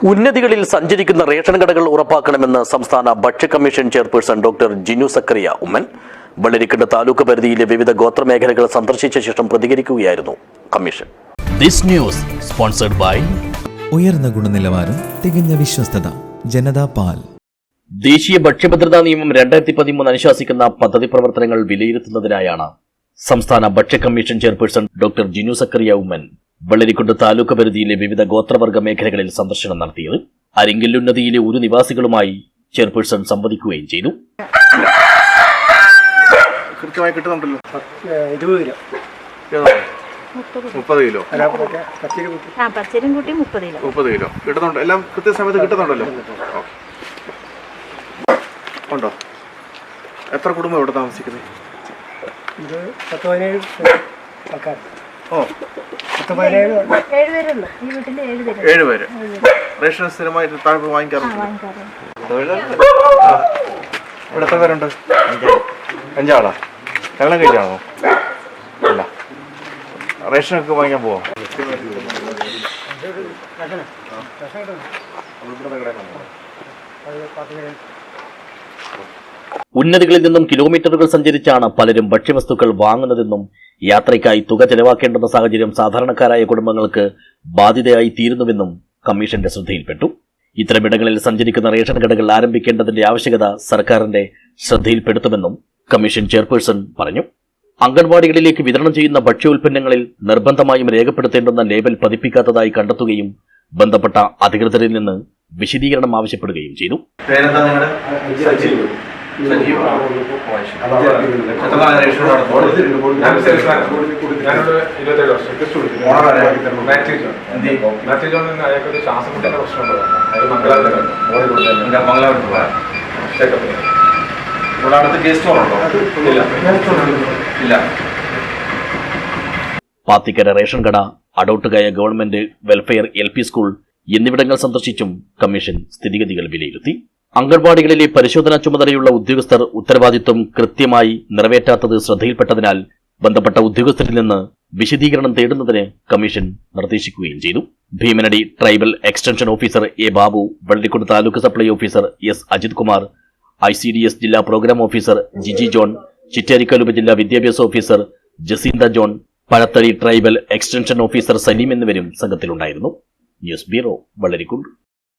ഉന്നതികളിൽ സഞ്ചരിക്കുന്ന റേഷൻ കടകൾ ഉറപ്പാക്കണമെന്ന് സംസ്ഥാന ഭക്ഷ്യ commission chairperson doctor Jinu Zachariah Oommen Vellarikundu taluk പരിധിയിലെ വിവിധ ഗോത്രമേഖലകൾ സന്ദർശിച്ച ശേഷം പ്രതികരിക്കുകയായിരുന്നു commission. This news sponsored by ഉയർന്ന ഗുണനിലവാരം, തികഞ്ഞ വിശ്വസ്തത, ജനതാ പാൽ. ദേശീയ ഭക്ഷ്യഭദ്രതാ നിയമം 2013 അനുശാസിക്കുന്ന പദ്ധതി പ്രവർത്തനങ്ങൾ വിലയിരുത്തുന്നതിനായാണ് സംസ്ഥാന ഭക്ഷ്യ commission chairperson doctor Jinu Zachariah Oommen Vellarikundu taluk പരിധിയിലെ വിവിധ ഗോത്രവർഗ മേഖലകളിൽ സന്ദർശനം നടത്തിയത്. അരിങ്കല്ലുന്നതിയിലെ ഒരു നിവാസികളുമായി ചെയർപേഴ്സൺ സംവദിക്കുകയും ചെയ്തു. കൃത്യമായി കിട്ടുന്നുണ്ടല്ലോ. 20 കിലോ 30 കിലോ പച്ചരിയും കൂട്ടി 30 കിലോ കിട്ടുന്നുണ്ട്. എല്ലാം കൃത്യസമയത്ത് കിട്ടുന്നുണ്ടല്ലോ. ഉണ്ടോ? എത്ര കുടുംബം ഇവിടെ താമസിക്കുന്നത്? ഇത് 17 ആൾക്കാർ. ഓ, 7 പേരുള്ളൂ. ഈ വീട്ടിൽ 7 പേര്. റേഷൻ സ്ഥിരമായിട്ട് താഴെ വാങ്ങിക്കാറുണ്ട്. ഇവിടെ എത്ര പേരുണ്ട്? 5 ആളാ. കല്യാണം കഴിച്ചാണോ? അല്ല. റേഷനൊക്കെ വാങ്ങിക്കാൻ പോവാം. ഉന്നതികളിൽ നിന്നും കിലോമീറ്ററുകൾ സഞ്ചരിച്ചാണ് പലരും ഭക്ഷ്യവസ്തുക്കൾ വാങ്ങുന്നതെന്നും യാത്രയ്ക്കായി തുക ചെലവാക്കേണ്ടുന്ന സാഹചര്യം സാധാരണക്കാരായ കുടുംബങ്ങൾക്ക് ബാധ്യതയായി തീരുന്നുവെന്നും കമ്മീഷന്റെ ശ്രദ്ധയിൽപ്പെട്ടു. ഇത്തരമിടങ്ങളിൽ സഞ്ചരിക്കുന്ന റേഷൻ കടകൾ ആരംഭിക്കേണ്ടതിന്റെ ആവശ്യകത സർക്കാരിന്റെ ശ്രദ്ധയിൽപ്പെടുത്തുമെന്നും കമ്മീഷൻ ചെയർപേഴ്സൺ പറഞ്ഞു. അംഗൻവാടികളിലേക്ക് വിതരണം ചെയ്യുന്ന ഭക്ഷ്യോൽപ്പന്നങ്ങളിൽ നിർബന്ധമായും രേഖപ്പെടുത്തേണ്ടുന്ന ലേബൽ പതിപ്പിക്കാത്തതായി കണ്ടെത്തുകയും ബന്ധപ്പെട്ട അധികൃതരിൽ നിന്ന് വിശദീകരണം ആവശ്യപ്പെടുകയും ചെയ്തു. പാത്തിക്കര റേഷൻ കട, അടോട്ടുകയ ഗവൺമെന്റ് വെൽഫെയർ LP സ്കൂൾ എന്നിവിടങ്ങൾ സന്ദർശിച്ചും കമ്മീഷൻ സ്ഥിതിഗതികൾ വിലയിരുത്തി. അംഗൻവാടികളിലെ പരിശോധനാ ചുമതലയുള്ള ഉദ്യോഗസ്ഥർ ഉത്തരവാദിത്വം കൃത്യമായി നിറവേറ്റാത്തത് ശ്രദ്ധയിൽപ്പെട്ടതിനാൽ ബന്ധപ്പെട്ട ഉദ്യോഗസ്ഥരിൽ നിന്ന് വിശദീകരണം തേടുന്നതിന് കമ്മീഷൻ നിർദ്ദേശിക്കുകയും ചെയ്തു. Bheemanadi tribal extension officer A. Babu, Vellarikundu taluk supply officer S. Ajith Kumar, ICDS ജില്ലാ പ്രോഗ്രാം ഓഫീസർ ജിജി ജോൺ, ചിറ്റാരിക്കലുപ ജില്ലാ വിദ്യാഭ്യാസ officer Jacintha John, Pazhathadi tribal extension officer Saleem എന്നിവരും സംഘത്തിലുണ്ടായിരുന്നു. News bureau, Vellarikundu.